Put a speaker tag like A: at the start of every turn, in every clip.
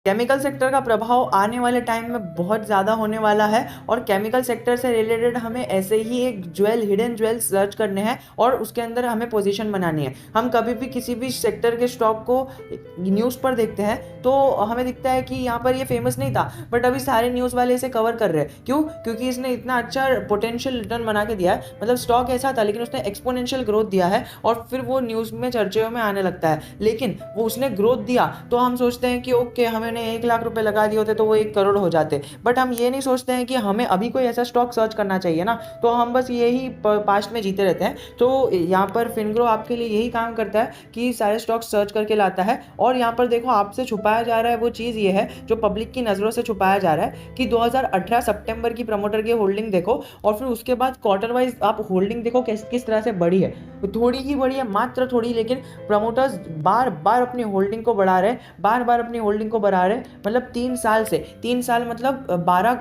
A: Chemical sector का प्रभाव आने वाले टाइम में बहुत ज़्यादा होने वाला है और केमिकल सेक्टर से रिलेटेड हमें ऐसे ही एक हिडन ज्वेल सर्च करने हैं और उसके अंदर हमें पोजीशन बनानी है। हम कभी भी किसी भी सेक्टर के स्टॉक को न्यूज़ पर देखते हैं तो हमें दिखता है कि यहाँ पर ये फेमस नहीं था, बट अभी सारे न्यूज़ वाले इसे कवर कर रहे हैं। क्यों? क्योंकि इसने इतना अच्छा पोटेंशियल रिटर्न बना के दिया है। मतलब स्टॉक ऐसा था लेकिन उसने एक्सपोनेंशियल ग्रोथ दिया है और फिर वो न्यूज़ में चर्चाओं में आने लगता है। लेकिन वो उसने ग्रोथ दिया तो हम सोचते हैं कि ओके, हमें 1 लाख रुपए लगा दिए होते तो वो 1 करोड़ हो जाते, बट हम ये नहीं सोचते हैं कि हमें अभी कोई ऐसा स्टॉक सर्च करना चाहिए ना। तो हम बस यही पास्ट में जीते रहते हैं। तो यहाँ पर फिनग्रो आपके लिए यही काम करता है कि सारे स्टॉक सर्च करके लाता है और यहाँ पर देखो आपसे छुपाया जा रहा है वो चीज़ ये है जो पब्लिक की नज़रों से छुपाया जा रहा है कि 2018 सितंबर की प्रमोटर की होल्डिंग देखो और फिर उसके बाद क्वार्टर वाइज आप होल्डिंग देखो किस तरह से बढ़ी है। थोड़ी ही बढ़ी है, मात्र थोड़ी, लेकिन प्रमोटर्स बार बार अपनी होल्डिंग को बढ़ा रहे हैं, बार बार अपनी होल्डिंग को बढ़ा रहे हैं। मतलब 3 साल मतलब 12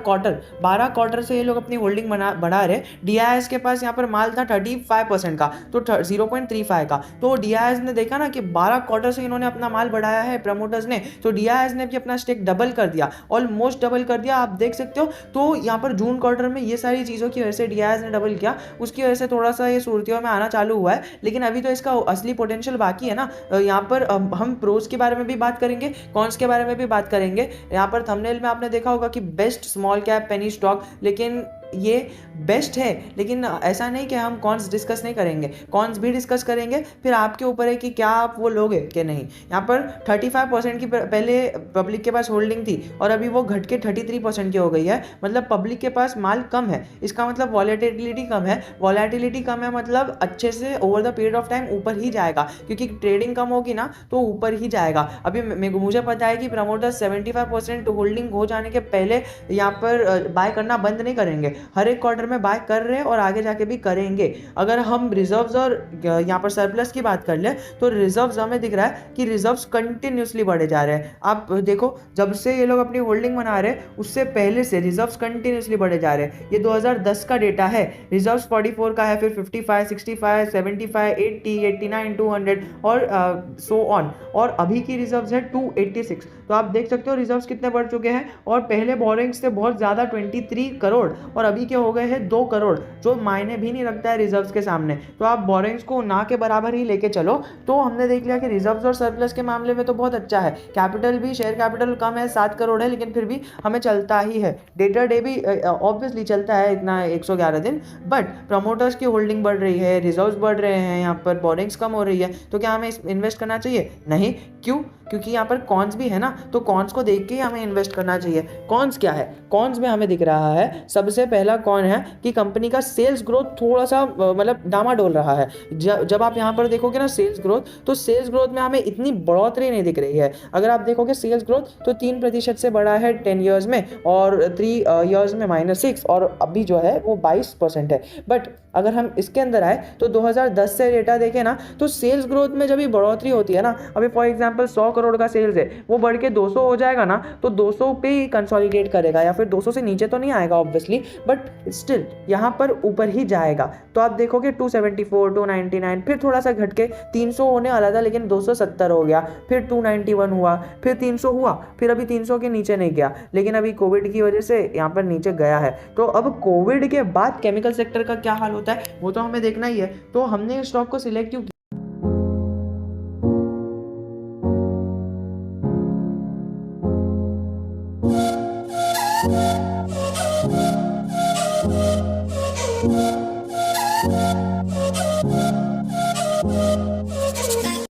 A: क्वार्टर से ये लोग अपनी होल्डिंग बढ़ा रहे हैं। डीआईएस के पास यहाँ पर माल था 35% का, तो 0.35 का। तो डीआईएस ने देखा ना कि 12 क्वार्टर से इन्होंने अपना माल बढ़ाया है प्रमोटर्स ने, तो डीआईएस ने भी अपना स्टेक डबल कर दिया, ऑलमोस्ट डबल कर दिया, आप देख सकते हो। तो यहाँ पर जून क्वार्टर में ये सारी चीज़ों की वजह से डीआईएस ने डबल किया, उसकी वजह से थोड़ा सा ये सुर्खियों में आना चालू हुआ है। लेकिन अभी तो इसका असली पोटेंशियल बाकी है ना। यहाँ पर हम प्रोज के बारे में भी बात करेंगे, कॉन्स के बारे में भी बात करेंगे। यहाँ पर थंबनेल में आपने देखा होगा कि best small cap penny stock, लेकिन ये बेस्ट है, लेकिन ऐसा नहीं कि हम कॉन्स डिस्कस नहीं करेंगे, कॉन्स भी डिस्कस करेंगे। फिर आपके ऊपर है कि क्या आप वो लोगे कि नहीं। यहाँ पर 35% की पहले पब्लिक के पास होल्डिंग थी और अभी वो घट के 33% की हो गई है। मतलब पब्लिक के पास माल कम है, इसका मतलब वॉलेटिलिटी कम है। वॉलेटिलिटी कम है मतलब अच्छे से over the period of time ऊपर ही जाएगा, क्योंकि ट्रेडिंग कम होगी ना तो ऊपर ही जाएगा। अभी मुझे पता है कि प्रमोटर्स 75% होल्डिंग हो जाने के पहले यहाँ पर बाय करना बंद नहीं करेंगे, हर एक क्वार्टर में बाय कर रहे हैं और आगे जाके भी करेंगे। अगर हम रिजर्व्स और यहाँ पर सरप्लस की बात कर ले तो रिजर्व्स हमें दिख रहा है कि रिजर्व्स कंटिन्यूसली बढ़े जा रहे हैं। आप देखो, जब से ये लोग अपनी होल्डिंग बना रहे हैं उससे पहले से रिजर्व्स कंटिन्यूसली बढ़े जा रहे हैं। ये 2010 का डेटा है, रिजर्व्स 44 का है, फिर 55, 65, 75, 80, 89, 200 और सो ऑन। और अभी की रिजर्व्स है 286। तो आप देख सकते हो रिजर्व्स कितने बढ़ चुके हैं। और पहले बोरिंग्स थे बहुत ज़्यादा 23 करोड़ और अभी के हो गए हैं 2 करोड़, जो मायने भी नहीं रखता है रिजर्व्स के सामने। तो आप बोरिंग्स को ना के बराबर ही लेके चलो। तो हमने देख लिया कि रिजर्व्स और सरप्लस के मामले में तो बहुत अच्छा है। कैपिटल भी, शेयर कैपिटल कम है, 7 करोड़ है, लेकिन फिर भी हमें चलता ही है। डेटर डे भी ऑब्वियसली चलता है इतना 111 दिन, बट प्रमोटर्स की होल्डिंग बढ़ रही है, रिजर्व्स बढ़ रहे हैं, यहाँ पर बोरिंग्स कम हो रही है। तो क्या हमें इन्वेस्ट करना चाहिए? नहीं। क्यों? क्योंकि यहाँ पर कॉन्स भी है ना, तो कॉन्स को देख के ही हमें इन्वेस्ट करना चाहिए। कॉन्स क्या है? कॉन्स में हमें दिख रहा है, सबसे पहला कौन है कि कंपनी का सेल्स ग्रोथ थोड़ा सा मतलब डामाडोल रहा है। जब आप यहाँ पर देखोगे ना सेल्स ग्रोथ, तो सेल्स ग्रोथ में हमें इतनी बढ़ोतरी नहीं दिख रही है। अगर आप देखोगे सेल्स ग्रोथ तो 3% से बढ़ा है 10 ईयर्स में, और 3 ईयर्स में -6, और अभी जो है वो 22% है। बट अगर हम इसके अंदर आए तो 2010 से डेटा देखें ना, तो सेल्स ग्रोथ में जब भी बढ़ोतरी होती है ना, अभी फॉर एग्जांपल 100 करोड़ का सेल्स है, वो बढ़ के 200 हो जाएगा ना, तो 200 पे ही कंसोलिडेट करेगा, या फिर 200 से नीचे तो नहीं आएगा ऑब्वियसली, बट स्टिल यहाँ पर ऊपर ही जाएगा। तो आप देखोगे 274, 299, फिर थोड़ा सा घट के 300 होने वाला था, लेकिन 270 हो गया, फिर 291 हुआ, फिर 300 हुआ, फिर अभी 300 के नीचे नहीं गया, लेकिन अभी कोविड की वजह से यहाँ पर नीचे गया है। तो अब कोविड के बाद केमिकल सेक्टर का क्या हाल होता है वो तो हमें देखना ही है। तो हमने स्टॉक को सिलेक्ट क्यों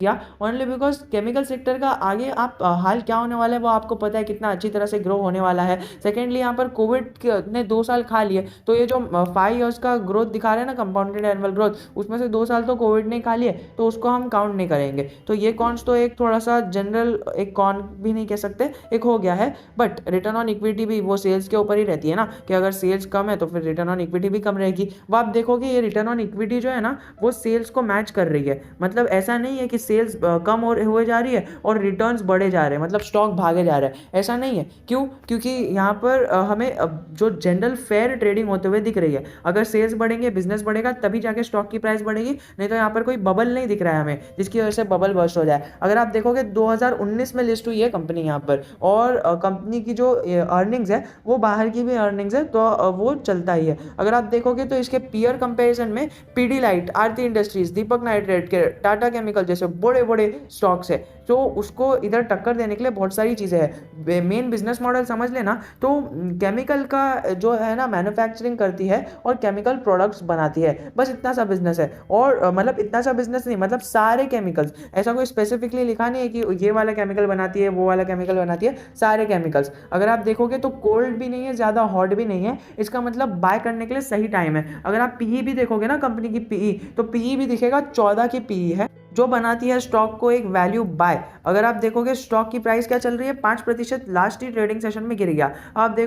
A: किया? ओनली बिकॉज केमिकल सेक्टर का आगे आप हाल क्या होने वाला है वो आपको पता है, कितना अच्छी तरह से ग्रो होने वाला है। सेकेंडली यहाँ पर कोविड ने 2 साल खा लिए, तो ये जो 5 ईयर्स का ग्रोथ दिखा रहे हैं ना, कंपाउंडेड एनुअल ग्रोथ, उसमें से 2 साल तो कोविड ने खा लिए, तो उसको हम काउंट नहीं करेंगे। तो ये कॉन्स तो एक थोड़ा सा जनरल, एक कॉन भी नहीं कह सकते, एक हो गया है। बट रिटर्न ऑन इक्विटी भी वो सेल्स के ऊपर ही रहती है ना, कि अगर सेल्स कम है तो फिर रिटर्न ऑन इक्विटी भी कम रहेगी। वो आप देखोगे ये रिटर्न ऑन इक्विटी जो है ना, वो सेल्स को मैच कर रही है। मतलब ऐसा नहीं है कि सेल्स कम हुए जा रही है और रिटर्न्स बढ़े जा रहे हैं, मतलब स्टॉक भागे जा रहा है। ऐसा नहीं है, क्यों? क्योंकि यहाँ पर हमें जो जनरल फेयर ट्रेडिंग होते हुए दिख रही है। अगर सेल्स बढ़ेंगे, बिजनेस बढ़ेगा, तभी जाके स्टॉक की प्राइस बढ़ेगी, नहीं तो यहाँ पर कोई बबल नहीं दिख रहा है हमें जिसकी वजह से बबल बर्स्ट हो जाए। अगर आप देखोगे 2019 में लिस्ट हुई है कंपनी यहाँ पर, और कंपनी की जो अर्निंग्स है वो बाहर की भी अर्निंग्स है, तो वो चलता ही है। अगर आप देखोगे तो इसके पीयर कंपैरिजन में पीडीलाइट, आरती इंडस्ट्रीज, दीपक नाइट्रेट के, टाटा केमिकल जैसे बड़े बड़े स्टॉक्स है, तो उसको इधर टक्कर देने के लिए बहुत सारी चीज़ें हैं। मेन बिजनेस मॉडल समझ लेना तो केमिकल का जो है ना, मैन्युफैक्चरिंग करती है और केमिकल प्रोडक्ट्स बनाती है, बस इतना सा बिजनेस है। और मतलब इतना सा बिजनेस नहीं, मतलब सारे केमिकल्स, ऐसा कोई स्पेसिफिकली लिखा नहीं है कि ये वाला केमिकल बनाती है, वो वाला केमिकल बनाती है, सारे केमिकल्स। अगर आप देखोगे तो कोल्ड भी नहीं है, ज़्यादा हॉट भी नहीं है, इसका मतलब बाय करने के लिए सही टाइम है। अगर आप पीई भी देखोगे ना कंपनी की पीई, तो पीई भी दिखेगा 14 की पीई है, जो बनाती है स्टॉक को एक वैल्यू बाय। अगर आप देखोगे स्टॉक की प्राइस क्या चल रही है, 5% लास्ट ही ट्रेडिंग सेशन में गिर गया। अब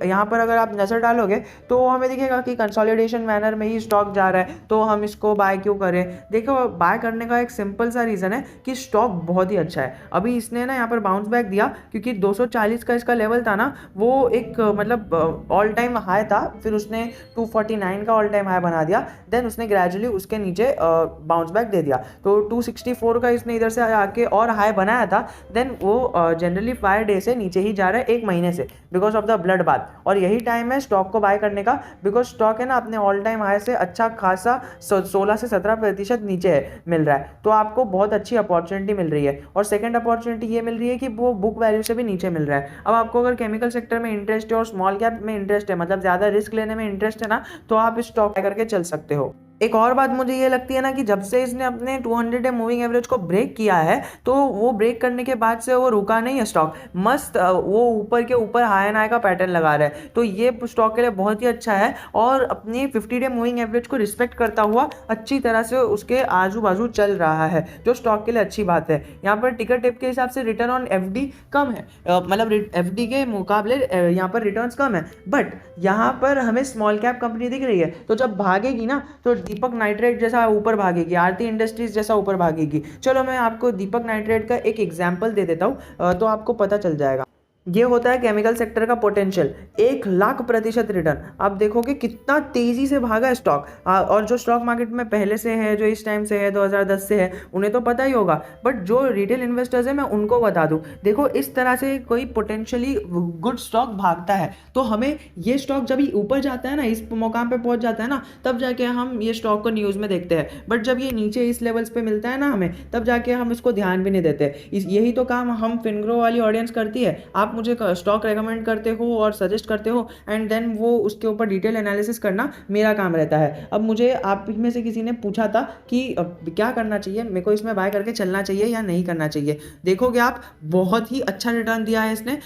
A: यहाँ पर अगर आप नज़र डालोगे तो हमें दिखेगा कि कंसोलिडेशन मैनर में ही स्टॉक जा रहा है, तो हम इसको बाय क्यों करें? देखो, बाय करने का एक सिंपल सा रीज़न है कि स्टॉक बहुत ही अच्छा है। अभी इसने ना यहाँ पर बाउंस बैक दिया, क्योंकि 240 का इसका लेवल था ना, वो एक मतलब ऑल टाइम हाई था, फिर उसने 249 का ऑल टाइम हाई बना दिया, देन उसने ग्रेजुअली उसके नीचे बाउंस बैक दे दिया। तो 264 का इसने इधर से आके और हाई बनाया था, देन वो जनरली 5 डे से नीचे ही जा रहा है, 1 महीने से, because of the blood bath. और यही टाइम है स्टॉक को बाय करने का, बिकॉज स्टॉक है ना अपने ऑल टाइम हाई से अच्छा खासा 16 से 17% नीचे है, मिल रहा है, तो आपको बहुत अच्छी अपॉर्चुनिटी मिल रही है। और सेकंड अपॉर्चुनिटी ये मिल रही है कि वो बुक वैल्यू से भी नीचे मिल रहा है। अब आपको अगर केमिकल सेक्टर में इंटरेस्ट है और स्मॉल कैप में इंटरेस्ट है, मतलब ज़्यादा रिस्क लेने में इंटरेस्ट है ना, तो आप इस स्टॉक करके चल सकते हो। एक और बात मुझे ये लगती है ना कि जब से इसने अपने 200 डे मूविंग एवरेज को ब्रेक किया है, तो वो ब्रेक करने के बाद से वो रुका नहीं है स्टॉक, मस्त वो ऊपर के ऊपर हाई एंड हाई का पैटर्न लगा रहा है, तो ये स्टॉक के लिए बहुत ही अच्छा है। और अपनी 50 डे मूविंग एवरेज को रिस्पेक्ट करता हुआ अच्छी तरह से उसके आजू बाजू चल रहा है, जो स्टॉक के लिए अच्छी बात है। यहाँ पर टिकर टिप के हिसाब से रिटर्न ऑन एफडी कम है, मतलब एफडी के मुकाबले यहाँ पर रिटर्न्स कम है, बट यहाँ पर हमें स्मॉल कैप कंपनी दिख रही है, तो जब भागेगी ना तो दीपक नाइट्रेट जैसा ऊपर भागेगी, आरती इंडस्ट्रीज जैसा ऊपर भागेगी। चलो मैं आपको दीपक नाइट्रेट का एक एग्जांपल दे देता हूँ, तो आपको पता चल जाएगा। ये होता है केमिकल सेक्टर का पोटेंशियल, 1,00,000% रिटर्न। आप देखोगे कितना तेजी से भागा है स्टॉक, और जो स्टॉक मार्केट में पहले से है, जो इस टाइम से है, 2010 से है, उन्हें तो पता ही होगा, बट जो रिटेल इन्वेस्टर्स है मैं उनको बता दूं, देखो इस तरह से कोई पोटेंशियली गुड स्टॉक भागता है, तो हमें ये स्टॉक जब ही ऊपर जाता है ना, इस मुकाम पे पहुंच जाता है ना, तब जाके हम ये स्टॉक को न्यूज़ में देखते हैं, बट जब ये नीचे इस लेवल्स पे मिलता है ना हमें, तब जाके हम इसको ध्यान भी नहीं देते। यही तो काम हम फिनग्रो वाली ऑडियंस करती है। आप मुझे स्टॉक रेकमेंड करते हो और सजेस्ट करते हो, एंड देन वो उसके ऊपर डिटेल एनालिसिस करना मेरा काम रहता है। अब मुझे आप में से किसी ने पूछा था कि क्या करना चाहिए, मेरे को इसमें बाय करके चलना चाहिए या नहीं करना चाहिए। देखोगे आप बहुत ही अच्छा रिटर्न दिया है इसने,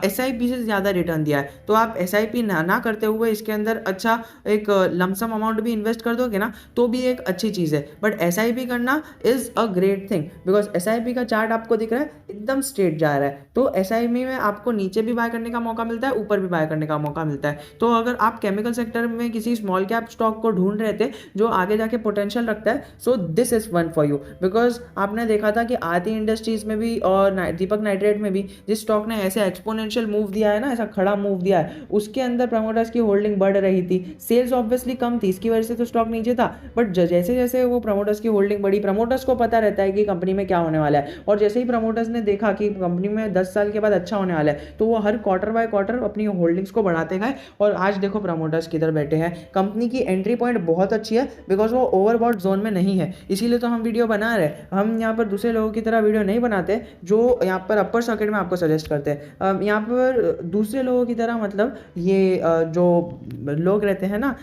A: SIP से ज़्यादा रिटर्न दिया है, तो आप SIP ना करते हुए इसके अंदर अच्छा एक लमसम अमाउंट भी इन्वेस्ट कर दोगे ना, तो भी एक अच्छी चीज़ है। बट SIP करना is a great thing, because SIP का चार्ट आपको दिख रहा है एकदम स्ट्रेट जा रहा है, तो SIP में आपको नीचे भी बाय करने का मौका मिलता है, ऊपर भी बाय करने का मौका मिलता है। तो अगर आप केमिकल सेक्टर में किसी स्मॉल कैप स्टॉक को ढूंढ रहे थे जो आगे जाके पोटेंशियल रखता है, so this is one for you, because आपने देखा था कि आरती इंडस्ट्रीज में भी और दीपक नाइट्रेट में भी जिस स्टॉक ने ऐसे एक्सपोनेंशियल मूव दिया है ना, ऐसा खड़ा मूव दिया है, उसके अंदर प्रमोटर्स की होल्डिंग बढ़ रही थी, सेल्स ऑब्वियसली कम थी, इसकी वजह से तो स्टॉक नीचे था, बट जैसे जैसे वो प्रमोटर्स की होल्डिंग बढ़ी, प्रमोटर्स को पता रहता है कि कंपनी में क्या होने वाला है, और जैसे ही प्रमोटर्स ने देखा कि कंपनी में 10 साल के बाद अच्छा होने वाला है, तो वो हर क्वार्टर बाय क्वार्टर अपनी होल्डिंग्स को बढ़ाते गए, और आज देखो प्रमोटर्स किधर बैठे हैं। कंपनी की एंट्री पॉइंट बहुत अच्छी है, बिकॉज वो ओवरबॉट जोन में नहीं है, इसीलिए तो हम वीडियो बना रहे हैं। हम यहाँ पर दूसरे लोगों की तरह वीडियो नहीं बनाते जो यहाँ पर अपर सर्किट में आपको सजेस्ट करते हैं। यहाँ पर दूसरे लोगों की तरह, मतलब ये जो लोग रहते हैं ना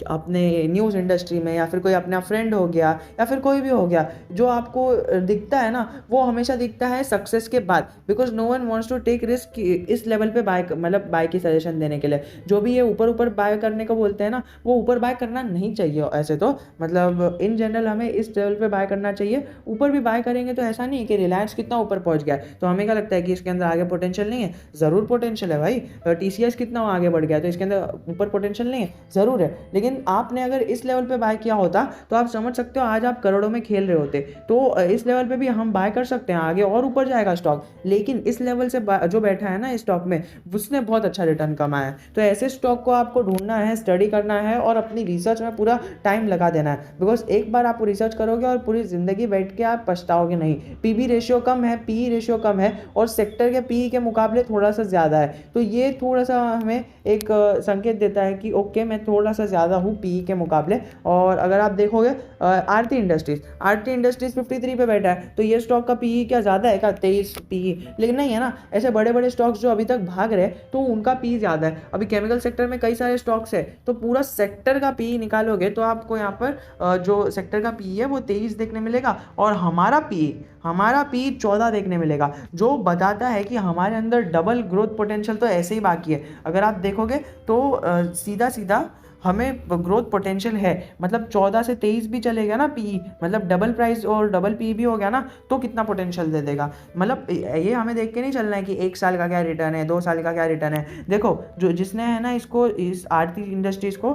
A: अपने न्यूज़ इंडस्ट्री में, या फिर कोई अपना फ्रेंड हो गया, या फिर कोई भी हो गया, जो आपको दिखता है ना, वो हमेशा दिखता है सक्सेस के बाद, because no one wants to take risk इस लेवल पे बाय मतलब बाय की सजेशन देने के लिए। जो भी ये ऊपर ऊपर बाय करने को बोलते हैं ना, वो ऊपर बाय करना नहीं चाहिए ऐसे तो, मतलब इन जनरल हमें इस लेवल पे बाय करना चाहिए। ऊपर भी बाय करेंगे तो ऐसा नहीं है कि रिलायंस कितना ऊपर पहुंच गया है तो हमें क्या लगता है कि इसके अंदर आगे पोटेंशियल नहीं है। ज़रूर पोटेंशियल है भाई। TCS कितना आगे बढ़ गया तो इसके अंदर ऊपर पोटेंशियल नहीं है, ज़रूर है। लेकिन आपने अगर इस लेवल पे बाय किया होता तो आप समझ सकते हो आज आप करोड़ों में खेल रहे होते। तो इस लेवल पे भी हम बाय कर सकते हैं, आगे और ऊपर जाएगा स्टॉक। लेकिन इस लेवल से जो बैठा है ना इस स्टॉक में, उसने बहुत अच्छा रिटर्न कमाया है। तो ऐसे स्टॉक को आपको ढूंढना है, स्टडी करना है और अपनी रिसर्च में पूरा टाइम लगा देना है। बिकॉज एक बार आप रिसर्च करोगे और पूरी ज़िंदगी बैठ के आप पछताओगे नहीं। PB रेशियो कम है, PE रेशियो कम है और सेक्टर के PE के मुकाबले थोड़ा सा ज़्यादा है। तो ये थोड़ा सा हमें एक संकेत देता है कि ओके मैं थोड़ा सा ज़्यादा हूँ PE के मुकाबले। और अगर आप देखोगे आरती इंडस्ट्रीज 53 पे बैठा है तो ये स्टॉक का PE क्या ज़्यादा है क्या, 23 PE? लेकिन नहीं है ना। ऐसे बड़े बड़े स्टॉक्स जो अभी तक भाग रहे हैं तो उनका PE ज़्यादा है। अभी केमिकल सेक्टर में कई सारे स्टॉक्स है तो पूरा सेक्टर का PE निकालोगे तो आपको यहाँ पर जो सेक्टर का PE है वो 23 देखने मिलेगा और हमारा PE 14 देखने मिलेगा, जो बताता है कि हमारे अंदर डबल ग्रोथ पोटेंशियल तो ऐसे ही बाकी है। अगर आप देखोगे तो सीधा सीधा हमें ग्रोथ पोटेंशियल है। मतलब 14 से 23 भी चलेगा ना PE, मतलब डबल प्राइस और डबल PE भी हो गया ना, तो कितना पोटेंशियल दे देगा। मतलब ये हमें देख के नहीं चलना है कि 1 साल का क्या रिटर्न है, 2 साल का क्या रिटर्न है। देखो जो जिसने है ना इसको, इस आरती इंडस्ट्रीज को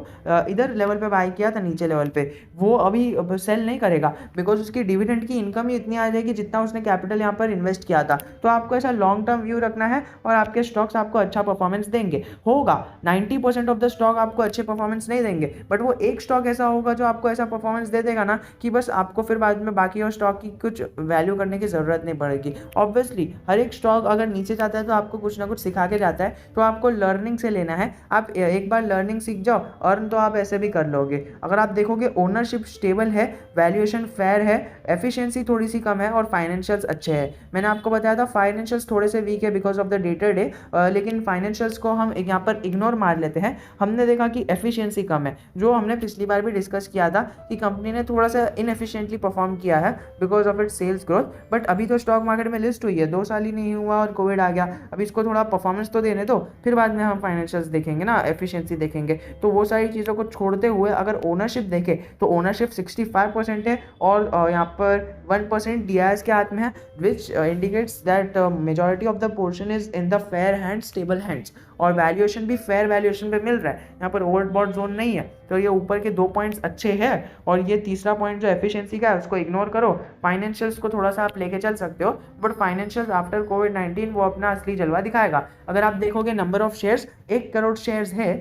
A: इधर लेवल पे बाय किया था नीचे लेवल पे, वो अभी सेल नहीं करेगा बिकॉज उसकी डिविडेंड की इनकम ही इतनी आ जाएगी जितना उसने कैपिटल यहाँ पर इन्वेस्ट किया था। तो आपको ऐसा लॉन्ग टर्म व्यू रखना है और आपके स्टॉक्स आपको अच्छा परफॉर्मेंस देंगे। होगा 90% ऑफ द स्टॉक आपको अच्छे परफॉर्मेंस नहीं देंगे, बट वो एक स्टॉक ऐसा होगा जो आपको ऐसा परफॉर्मेंस दे देगा ना कि बस आपको फिर बाद में बाकी और स्टॉक की कुछ वैल्यू करने की ज़रूरत नहीं पड़ेगी। ऑब्वियसली हर एक स्टॉक अगर नीचे जाता है तो आपको कुछ ना कुछ सिखा के जाता है, तो आपको लर्निंग से लेना है। आप एक बार लर्निंग सीख जाओ अर्न तो आप ऐसे भी कर लोगे। अगर आप देखोगे ओनरशिप स्टेबल है, वैल्यूएशन फेयर है, एफिशिएंसी थोड़ी सी कम है और फाइनेंशियल्स अच्छे हैं। मैंने आपको बताया था फाइनेंशियल्स थोड़े से वीक है because of the debtor day, लेकिन फाइनेंशियल्स को हम यहाँ पर इग्नोर मार लेते हैं। हमने देखा कि एफिशिएंसी कम है, जो हमने पिछली बार भी डिस्कस किया था कि कंपनी ने थोड़ा सा इनएफिशिएंटली परफॉर्म किया है because of its sales growth. But अभी तो स्टॉक मार्केट में लिस्ट हुई है, 2 साल ही नहीं हुआ और कोविड आ गया। अभी इसको थोड़ा परफॉर्मेंस तो देने दो, फिर बाद में हम फाइनेंशियल्स देखेंगे ना, एफिशिएंसी देखेंगे। तो वो सारी चीज़ों को छोड़ते हुए अगर ओनरशिप देखें तो ओनरशिप 65% है और यहाँ पर 1% DIS के हाथ में है, which indicates that majority of the portion is in the fair hands, stable hands. और वैल्यूएशन भी फेयर वैल्यूएशन पे मिल रहा है, यहाँ पर ओवरबॉट जोन नहीं है। तो ये ऊपर के 2 पॉइंट्स अच्छे हैं और ये तीसरा पॉइंट जो एफिशिएंसी का है उसको इग्नोर करो। फाइनेंशियल्स को थोड़ा सा आप लेके चल सकते हो, बट फाइनेंशियल्स आफ्टर कोविड-19 वो अपना असली जलवा दिखाएगा। अगर आप देखोगे number of shares 1 crore shares है,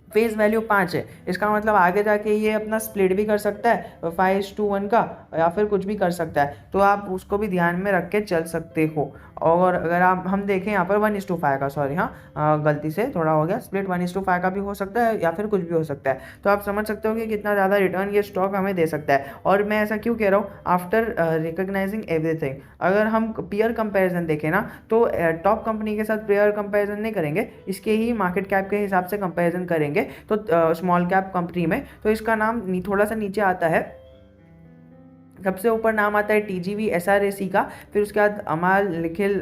A: फेस वैल्यू 5 है। इसका मतलब आगे जाके ये अपना स्प्लिट भी कर सकता है 5:1 का, या फिर कुछ भी कर सकता है। तो आप उसको भी ध्यान में रख के चल सकते हो। और अगर हम देखें यहाँ पर 1:5 का, सॉरी हाँ गलती से थोड़ा हो गया, स्प्लिट 1:5 का भी हो सकता है या फिर कुछ भी हो सकता है। तो आप समझ सकते हो कि कितना ज़्यादा रिटर्न ये स्टॉक हमें दे सकता है। और मैं ऐसा क्यों कह रहा हूँ, आफ्टर रिकॉग्नाइजिंग एवरीथिंग। अगर हम पीयर कंपैरिजन देखें ना तो टॉप कंपनी के साथ पीयर कंपैरिजन नहीं करेंगे, इसके ही मार्केट कैप के हिसाब से कंपैरिजन करेंगे। तो स्मॉल कैप कंपनी में तो इसका नाम थोड़ा सा नीचे आता है, सबसे ऊपर नाम आता है TGV SRAC का, फिर उसके बाद अमाल निखिल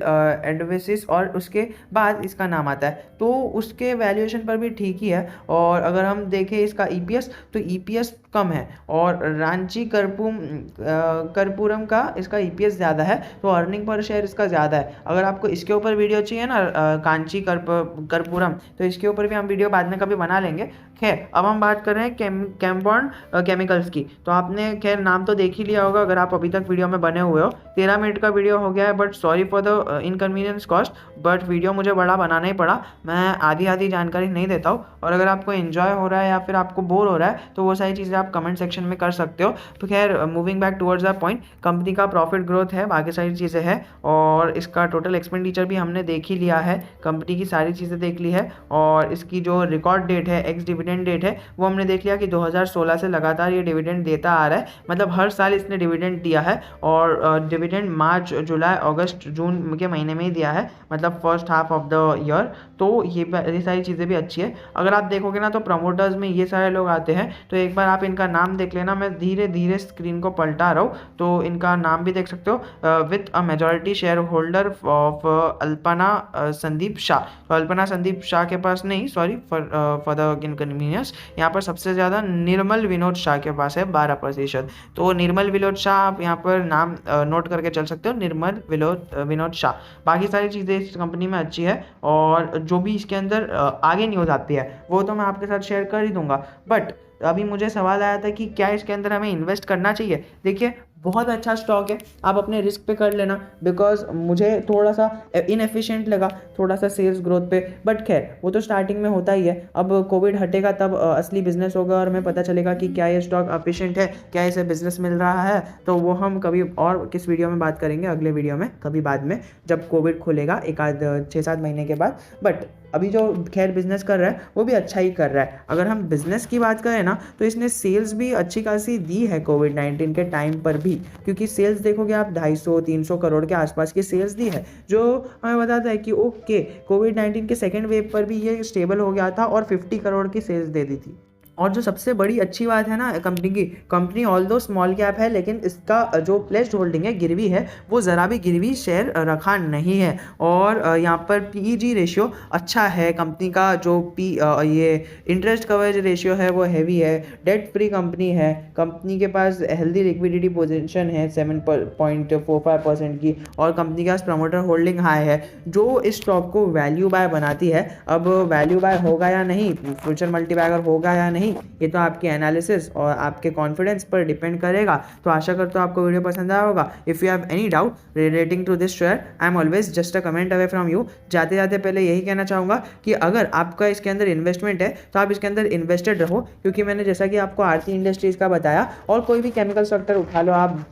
A: एडवेसिस और उसके बाद इसका नाम आता है। तो उसके वैल्यूएशन पर भी ठीक ही है। और अगर हम देखें इसका EPS तो EPS कम है और रांची कर्पूरम का इसका EPS ज़्यादा है, तो अर्निंग पर शेयर इसका ज़्यादा है। अगर आपको इसके ऊपर वीडियो चाहिए ना कांची कर्पूरम, तो इसके ऊपर भी हम वीडियो बाद में कभी बना लेंगे। खैर अब हम बात कर रहे हैं कैम्बॉर्न केमिकल्स की। तो आपने खैर नाम तो देख ही लिया होगा अगर आप अभी तक वीडियो में बने हुए हो। 13 मिनट का वीडियो हो गया है, but sorry for the inconvenience cost, but video मुझे बड़ा बनाना ही पड़ा। मैं आधी जानकारी नहीं देता हूँ। और अगर आपको एंजॉय हो रहा है या फिर आपको बोर हो रहा है तो वो सारी चीज़ें आप कमेंट सेक्शन में कर सकते हो। तो खैर moving back towards the point, company का प्रॉफिट ग्रोथ है, बाकी सारी चीज़ें हैं और इसका टोटल एक्सपेंडिचर भी हमने देख ही लिया है, कंपनी की सारी चीज़ें देख ली है। और इसकी जो रिकॉर्ड डेट है एक्स डिविडेंड डिविडेंड रेट है वो हमने देख लिया कि 2016 से लगातार ये डिविडेंड देता आ रहा है, मतलब हर साल इसने डिविडेंड दिया है। और डिविडेंड मार्च, जुलाई, अगस्त, जून के महीने में ही दिया है, मतलब first half of the year. तो ये सारी चीज़ें भी अच्छी है। अगर आप देखोगे ना तो प्रमोटर्स में ये सारे लोग आते हैं, तो एक बार आप इनका नाम देख लेना। मैं धीरे धीरे स्क्रीन को पलटा रहा हूँ तो इनका नाम भी देख सकते हो, with a majority share holder of Alpana Sandeep Shah. तो अल्पना संदीप शाह के पास नहीं, सॉरी फॉर द इनकन्वीनियंस, यहाँ पर सबसे ज़्यादा निर्मल विनोद शाह के पास है 12%। तो निर्मल विनोद शाह आप यहाँ पर नाम नोट करके चल सकते हो, निर्मल विनोद शाह। बाकी सारी चीज़ें इस कंपनी में अच्छी है, और जो भी इसके अंदर आगे न्यूज़ आती है वो तो मैं आपके साथ शेयर कर ही दूंगा। बट अभी मुझे सवाल आया था कि क्या इसके अंदर हमें इन्वेस्ट करना चाहिए। देखिए, बहुत अच्छा स्टॉक है, आप अपने रिस्क पे कर लेना, बिकॉज मुझे थोड़ा सा इनएफिशिएंट लगा थोड़ा सा सेल्स ग्रोथ पे, बट खैर वो तो स्टार्टिंग में होता ही है। अब कोविड हटेगा तब असली बिजनेस होगा और हमें पता चलेगा कि क्या ये स्टॉक एफिशिएंट है, क्या इसे बिजनेस मिल रहा है। तो वो हम कभी और किस वीडियो में बात करेंगे, अगले वीडियो में कभी बाद में, जब कोविड खुलेगा एक आध 6-7 महीने के बाद। बट अभी जो खैर बिजनेस कर रहा है वो भी अच्छा ही कर रहा है। अगर हम बिजनेस की बात करें ना तो इसने सेल्स भी अच्छी खासी दी है कोविड-19 के टाइम पर भी, क्योंकि सेल्स देखोगे आप 250-300 करोड़ के आसपास की सेल्स दी है, जो हमें बताता है कि ओके कोविड-19 के सेकेंड वेव पर भी ये स्टेबल हो गया था और 50 करोड़ की सेल्स दे दी थी। और जो सबसे बड़ी अच्छी बात है ना कंपनी ऑल दो स्मॉल कैप है, लेकिन इसका जो प्लेस्ड होल्डिंग है, गिरवी है, वो ज़रा भी गिरवी शेयर रखा नहीं है। और यहाँ पर पीईजी रेशियो अच्छा है कंपनी का, जो ये इंटरेस्ट कवरेज रेशियो है वो हैवी है, डेट फ्री कंपनी है, कंपनी के पास हेल्दी लिक्विडिटी पोजीशन है 7.45% की, और कंपनी के पास प्रमोटर होल्डिंग हाई है, जो इस स्टॉक को वैल्यू बाय बनाती है। अब वैल्यू बाय होगा या नहीं, फ्यूचर मल्टीबैगर होगा या नहीं, ये तो आपके एनालिसिस और आपके कॉन्फिडेंस पर डिपेंड करेगा। तो आशा करता हूँ आपको वीडियो पसंद आया होगा। If you have any doubt relating to this share, I am always just a comment away from you. जाते जाते पहले यही कहना चाहूँगा कि अगर आपका इसके अंदर इन्वेस्टमेंट है तो आप इसके अंदर इन्वेस्टेड रहो, क्योंकि मैंने जैसा कि आपको आरती इंडस्ट्रीज़ का बताया, और कोई भी केमिकल सेक्टर उठा लो, आप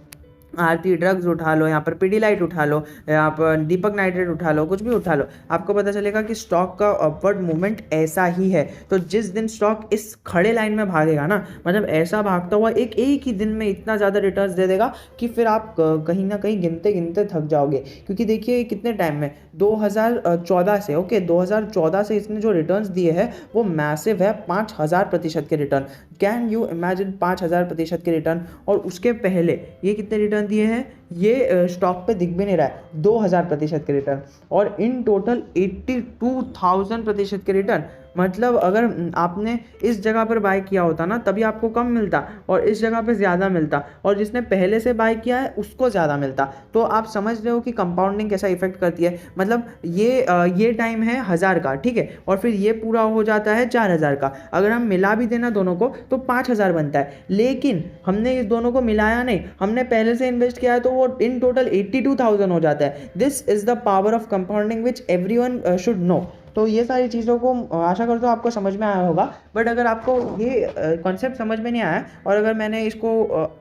A: आरती ड्रग्स उठा लो, यहाँ पर पीडीलाइट उठा लो, यहाँ पर दीपक नाइट्रेट उठा लो, कुछ भी उठा लो, आपको पता चलेगा कि स्टॉक का अपवर्ड मूवमेंट ऐसा ही है। तो जिस दिन स्टॉक इस खड़े लाइन में भागेगा ना, मतलब ऐसा भागता हुआ एक ही दिन में इतना ज़्यादा रिटर्न्स दे देगा कि फिर आप कहीं ना कहीं गिनते गिनते थक जाओगे। क्योंकि देखिए कितने टाइम में 2014 से 2014 से इसने जो रिटर्न्स दिए हैं वो मैसिव है, 5000% के रिटर्न। कैन यू इमेजिन 5000% के रिटर्न। और उसके पहले ये कितने रिटर्न दिए हैं, ये स्टॉक पे दिख भी नहीं रहा है, 2000% के रिटर्न, और इन टोटल 82,000% के रिटर्न। मतलब अगर आपने इस जगह पर बाय किया होता ना तभी आपको कम मिलता, और इस जगह पे ज़्यादा मिलता, और जिसने पहले से बाय किया है उसको ज़्यादा मिलता। तो आप समझ रहे हो कि कंपाउंडिंग कैसा इफेक्ट करती है। मतलब ये टाइम है 1000 का, ठीक है, और फिर ये पूरा हो जाता है 4000 का। अगर हम मिला भी देना दोनों को तो 5000 बनता है, लेकिन हमने इस दोनों को मिलाया नहीं, हमने पहले से इन्वेस्ट किया है, तो वो इन टोटल 82,000 हो जाता है। This is the power of compounding which everyone should know. तो ये सारी चीज़ों को आशा करता हूँ आपको समझ में आया होगा। बट अगर आपको ये कॉन्सेप्ट समझ में नहीं आया, और अगर मैंने इसको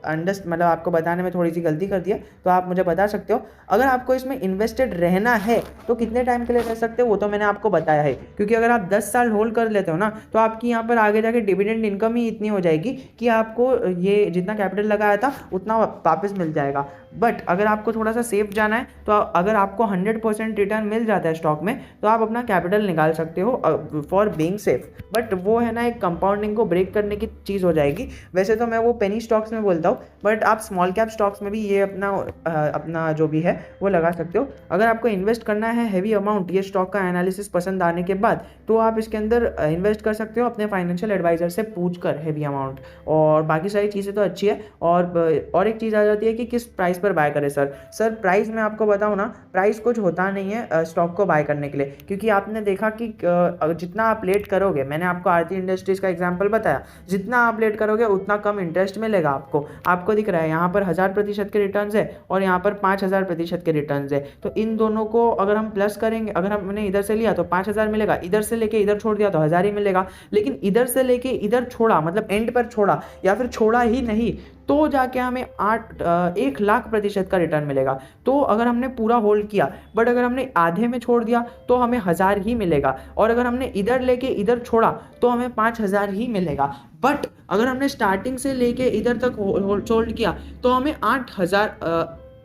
A: मतलब आपको बताने में थोड़ी सी गलती कर दी है, तो आप मुझे बता सकते हो। अगर आपको इसमें इन्वेस्टेड रहना है तो कितने टाइम के लिए रह सकते हो वो तो मैंने आपको बताया है। क्योंकि अगर आप 10 साल होल्ड कर लेते हो ना, तो आपकी यहाँ पर आगे जाके डिविडेंड इनकम ही इतनी हो जाएगी कि आपको ये जितना कैपिटल लगाया था उतना वापस मिल जाएगा। बट अगर आपको थोड़ा सा सेफ जाना है, तो अगर आपको 100% रिटर्न मिल जाता है स्टॉक में, तो आप अपना कैपिटल निकाल सकते हो फॉर बीइंग सेफ। बट वो है ना, एक कंपाउंडिंग को ब्रेक करने की चीज़ हो जाएगी। वैसे तो मैं वो पेनी स्टॉक्स में बोलता हूँ, बट आप स्मॉल कैप स्टॉक्स में भी ये अपना जो भी है वो लगा सकते हो। अगर आपको इन्वेस्ट करना है हैवी अमाउंट ये स्टॉक का एनालिसिस पसंद आने के बाद, तो आप इसके अंदर इन्वेस्ट कर सकते हो अपने फाइनेंशियल एडवाइजर से पूछ कर हैवी अमाउंट। और बाकी सारी चीज़ें तो अच्छी है। और एक चीज़ आ जाती है कि किस प्राइस पर बाय करें। सर प्राइस मैं आपको बताऊँ ना, प्राइस कुछ होता नहीं है स्टॉक को बाय करने के लिए, क्योंकि आपने देखा कि जितना आप लेट करोगे, मैंने आपको आरती इंडस्ट्रीज का एग्जांपल बताया, जितना आप लेट करोगे उतना कम इंटरेस्ट मिलेगा आपको दिख रहा है यहाँ पर 1000% के रिटर्न्स है और यहाँ पर 5000% के रिटर्न्स है। तो इन दोनों को अगर हम प्लस करेंगे, अगर हमने इधर से लिया तो 5000 मिलेगा, इधर से लेके इधर छोड़ दिया तो 1000 ही मिलेगा। लेकिन इधर से लेके इधर छोड़ा, मतलब एंड पर छोड़ा या फिर छोड़ा ही नहीं, तो जाके हमें 1,00,000% का रिटर्न मिलेगा। तो अगर हमने पूरा होल्ड किया, बट अगर हमने आधे में छोड़ दिया तो हमें 1000 ही मिलेगा, और अगर हमने इधर लेके इधर छोड़ा तो हमें 5000 ही मिलेगा। बट अगर हमने स्टार्टिंग से लेके इधर तक होल्ड किया तो हमें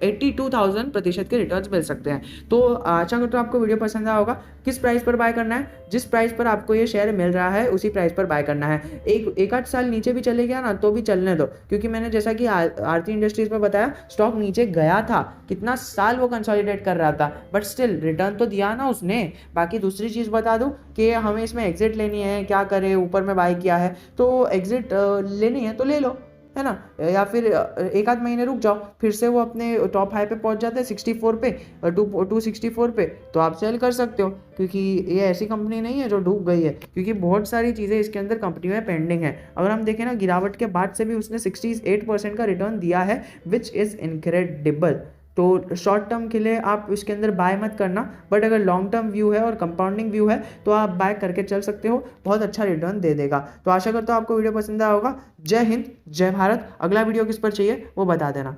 A: 82,000% के रिटर्न्स मिल सकते हैं। तो आशा करता हूँ आपको वीडियो पसंद आया होगा। किस प्राइस पर बाय करना है, जिस प्राइस पर आपको ये शेयर मिल रहा है उसी प्राइस पर बाय करना है। एक आध साल नीचे भी चले गया ना तो भी चलने दो, क्योंकि मैंने जैसा कि आरती इंडस्ट्रीज में बताया, स्टॉक नीचे गया था, कितना साल वो कंसोलिडेट कर रहा था, बट स्टिल रिटर्न तो दिया ना उसने। बाकी दूसरी चीज़ बता दूं कि हमें इसमें एग्जिट लेनी है, क्या करें, ऊपर में बाय किया है तो एग्जिट लेनी है तो ले लो, है ना, या फिर एक आध महीने रुक जाओ, फिर से वो अपने टॉप हाई पे पहुंच जाते हैं 64 पे, 264 पे, तो आप सेल कर सकते हो, क्योंकि ये ऐसी कंपनी नहीं है जो डूब गई है, क्योंकि बहुत सारी चीज़ें इसके अंदर कंपनी में पेंडिंग है। अगर हम देखें ना, गिरावट के बाद से भी उसने 68% का रिटर्न दिया है, विच इज़ इनक्रेडिबल। तो शॉर्ट टर्म के लिए आप इसके अंदर बाय मत करना, बट अगर लॉन्ग टर्म व्यू है और कंपाउंडिंग व्यू है तो आप बाय करके चल सकते हो, बहुत अच्छा रिटर्न दे देगा। तो आशा करता हूँ आपको वीडियो पसंद आया होगा। जय हिंद, जय भारत। अगला वीडियो किस पर चाहिए वो बता देना।